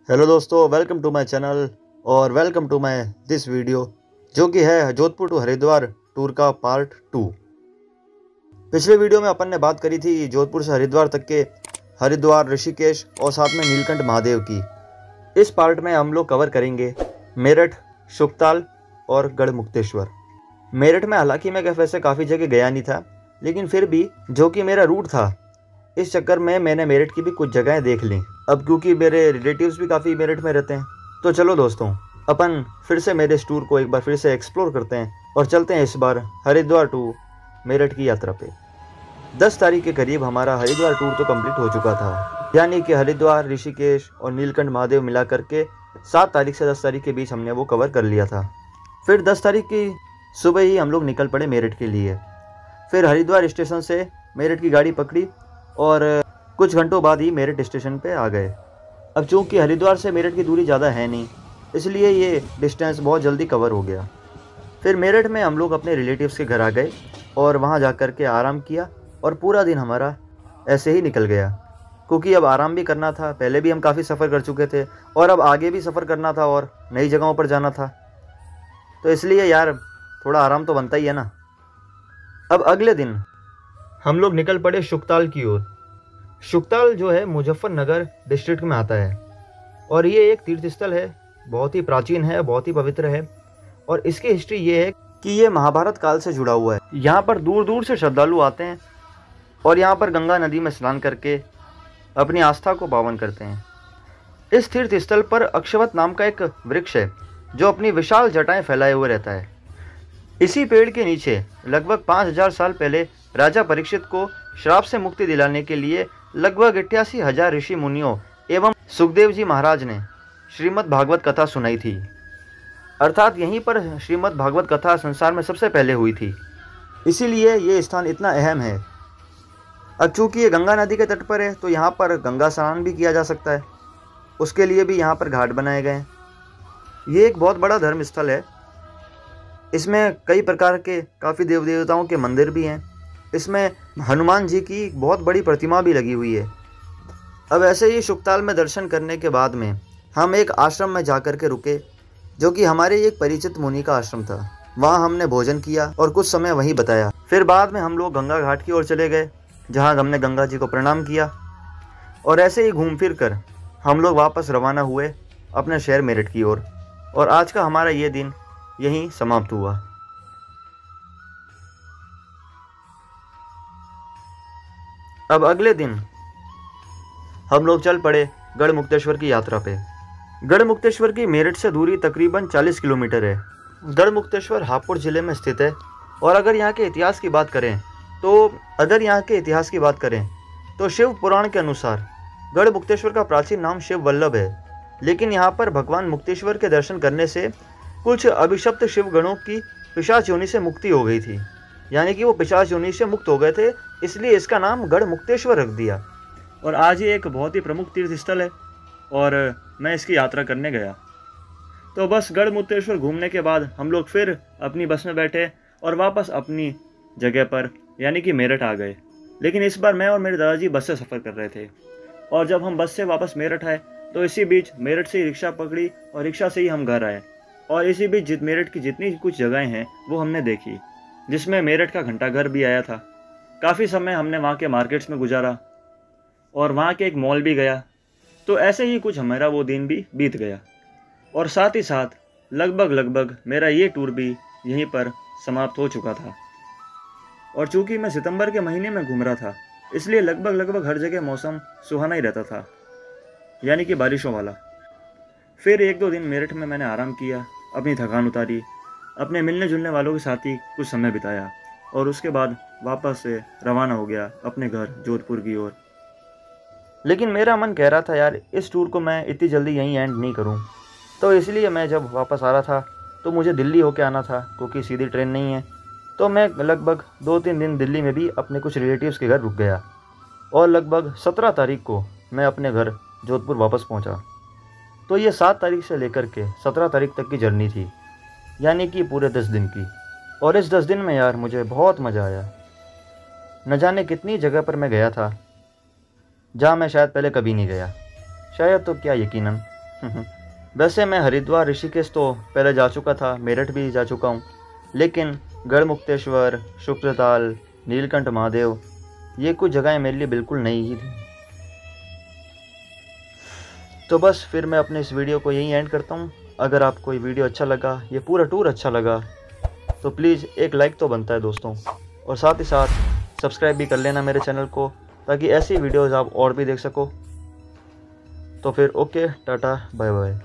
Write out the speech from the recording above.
Hello दोस्तों, welcome to my channel और welcome to my this video जो कि है जोधपुर टू हरिद्वार टूर का पार्ट 2। पिछले वीडियो में अपन ने बात करी थी जोधपुर से हरिद्वार तक के हरिद्वार, ऋषिकेश और साथ में नीलकंठ महादेव की। इस पार्ट में हम लोग कवर करेंगे मेरठ, शुकताल और गढ़मुक्तेश्वर। मेरठ में हालांकि मैं वैसे काफ़ी जगह गया नहीं था, लेकिन फिर भी जो कि मेरा रूट था, इस चक्कर में मैंने मेरठ की भी कुछ जगहें देख ली। अब क्योंकि मेरे रिलेटिव्स भी काफ़ी मेरठ में रहते हैं, तो चलो दोस्तों अपन फिर से मेरे इस टूर को एक बार फिर से एक्सप्लोर करते हैं और चलते हैं इस बार हरिद्वार टू मेरठ की यात्रा पे। 10 तारीख के करीब हमारा हरिद्वार टूर तो कंप्लीट हो चुका था, यानी कि हरिद्वार, ऋषिकेश और नीलकंठ महादेव मिला करके 7 तारीख से 10 तारीख के बीच हमने वो कवर कर लिया था। फिर 10 तारीख की सुबह ही हम लोग निकल पड़े मेरठ के लिए। फिर हरिद्वार स्टेशन से मेरठ की गाड़ी पकड़ी और कुछ घंटों बाद ही मेरठ स्टेशन पे आ गए। अब चूँकि हरिद्वार से मेरठ की दूरी ज़्यादा है नहीं, इसलिए ये डिस्टेंस बहुत जल्दी कवर हो गया। फिर मेरठ में हम लोग अपने रिलेटिव्स के घर आ गए और वहाँ जा कर के आराम किया और पूरा दिन हमारा ऐसे ही निकल गया, क्योंकि अब आराम भी करना था। पहले भी हम काफ़ी सफ़र कर चुके थे और अब आगे भी सफ़र करना था और नई जगहों पर जाना था, तो इसलिए यार थोड़ा आराम तो बनता ही है ना। अब अगले दिन हम लोग निकल पड़े शुकताल की ओर। शुकताल जो है मुजफ्फरनगर डिस्ट्रिक्ट में आता है और ये एक तीर्थ स्थल है, बहुत ही प्राचीन है, बहुत ही पवित्र है। और इसकी हिस्ट्री ये है कि ये महाभारत काल से जुड़ा हुआ है। यहाँ पर दूर दूर से श्रद्धालु आते हैं और यहाँ पर गंगा नदी में स्नान करके अपनी आस्था को पावन करते हैं। इस तीर्थ स्थल पर अक्षवत नाम का एक वृक्ष है जो अपनी विशाल जटाएं फैलाए हुए रहता है। इसी पेड़ के नीचे लगभग 5000 साल पहले राजा परीक्षित को श्राप से मुक्ति दिलाने के लिए लगभग 88,000 ऋषि मुनियों एवं सुखदेव जी महाराज ने श्रीमद् भागवत कथा सुनाई थी। अर्थात यहीं पर श्रीमद् भागवत कथा संसार में सबसे पहले हुई थी, इसीलिए ये स्थान इतना अहम है। अब चूँकि ये गंगा नदी के तट पर है, तो यहाँ पर गंगा स्नान भी किया जा सकता है। उसके लिए भी यहाँ पर घाट बनाए गए हैं। ये एक बहुत बड़ा धर्म स्थल है। इसमें कई प्रकार के काफ़ी देव देवताओं के मंदिर भी हैं। इसमें हनुमान जी की बहुत बड़ी प्रतिमा भी लगी हुई है। अब ऐसे ही शुकताल में दर्शन करने के बाद में हम एक आश्रम में जा कर के रुके, जो कि हमारे एक परिचित मुनि का आश्रम था। वहाँ हमने भोजन किया और कुछ समय वहीं बताया। फिर बाद में हम लोग गंगा घाट की ओर चले गए, जहाँ हमने गंगा जी को प्रणाम किया और ऐसे ही घूम फिर कर हम लोग वापस रवाना हुए अपने शहर मेरठ की ओर। और आज का हमारा ये दिन यहीं समाप्त हुआ। अब अगले दिन हम लोग चल पड़े गढ़मुक्तेश्वर की यात्रा पे। गढ़मुक्तेश्वर की मेरठ से दूरी तकरीबन 40 किलोमीटर है। गढ़मुक्तेश्वर हापुड़ ज़िले में स्थित है। और अगर यहाँ के इतिहास की बात करें तो शिव पुराण के अनुसार गढ़मुक्तेश्वर का प्राचीन नाम शिव वल्लभ है। लेकिन यहाँ पर भगवान मुक्तेश्वर के दर्शन करने से कुछ अभिशप्त शिव गणों की पिशाच योनि से मुक्ति हो गई थी, यानी कि वो पिशाच योनि से मुक्त हो गए थे, इसलिए इसका नाम गढ़मुक्तेश्वर रख दिया। और आज ये एक बहुत ही प्रमुख तीर्थ स्थल है और मैं इसकी यात्रा करने गया। तो बस गढ़मुक्तेश्वर घूमने के बाद हम लोग फिर अपनी बस में बैठे और वापस अपनी जगह पर यानी कि मेरठ आ गए। लेकिन इस बार मैं और मेरे दादाजी बस से सफ़र कर रहे थे और जब हम बस से वापस मेरठ आए तो इसी बीच मेरठ से रिक्शा पकड़ी और रिक्शा से ही हम घर आए। और इसी बीच मेरठ की जितनी कुछ जगहें हैं वो हमने देखी, जिसमें मेरठ का घंटाघर भी आया था। काफ़ी समय हमने वहाँ के मार्केट्स में गुजारा और वहाँ के एक मॉल भी गया। तो ऐसे ही कुछ हमारा वो दिन भी बीत गया और साथ ही साथ लगभग मेरा ये टूर भी यहीं पर समाप्त हो चुका था। और चूँकि मैं सितंबर के महीने में घूम रहा था, इसलिए लगभग हर जगह मौसम सुहाना ही रहता था, यानी कि बारिशों वाला। फिर 1-2 दिन मेरठ में मैंने आराम किया, अपनी थकान उतारी, अपने मिलने जुलने वालों के साथ ही कुछ समय बिताया और उसके बाद वापस से रवाना हो गया अपने घर जोधपुर की ओर। लेकिन मेरा मन कह रहा था यार इस टूर को मैं इतनी जल्दी यहीं एंड नहीं करूं, तो इसलिए मैं जब वापस आ रहा था तो मुझे दिल्ली होके आना था, क्योंकि सीधी ट्रेन नहीं है। तो मैं लगभग 2-3 दिन दिल्ली में भी अपने कुछ रिलेटिव्स के घर रुक गया और लगभग 17 तारीख को मैं अपने घर जोधपुर वापस पहुंचा। तो ये 7 तारीख से लेकर के 17 तारीख तक की जर्नी थी, यानी कि पूरे 10 दिन की। और इस 10 दिन में यार मुझे बहुत मज़ा आया। न जाने कितनी जगह पर मैं गया था जहाँ मैं शायद पहले कभी नहीं गया, शायद तो क्या यकीनन वैसे मैं हरिद्वार, ऋषिकेश तो पहले जा चुका था, मेरठ भी जा चुका हूँ, लेकिन गढ़मुक्तेश्वर, शुक्रताल, नीलकंठ महादेव ये कुछ जगहें मेरे लिए बिल्कुल नई ही थी। तो बस फिर मैं अपने इस वीडियो को यहीं एंड करता हूँ। अगर आपको ये वीडियो अच्छा लगा, ये पूरा टूर अच्छा लगा, तो प्लीज़ एक लाइक तो बनता है दोस्तों, और साथ ही साथ सब्सक्राइब भी कर लेना मेरे चैनल को, ताकि ऐसी वीडियोज़ आप और भी देख सको। तो फिर ओके, टाटा, बाय बाय।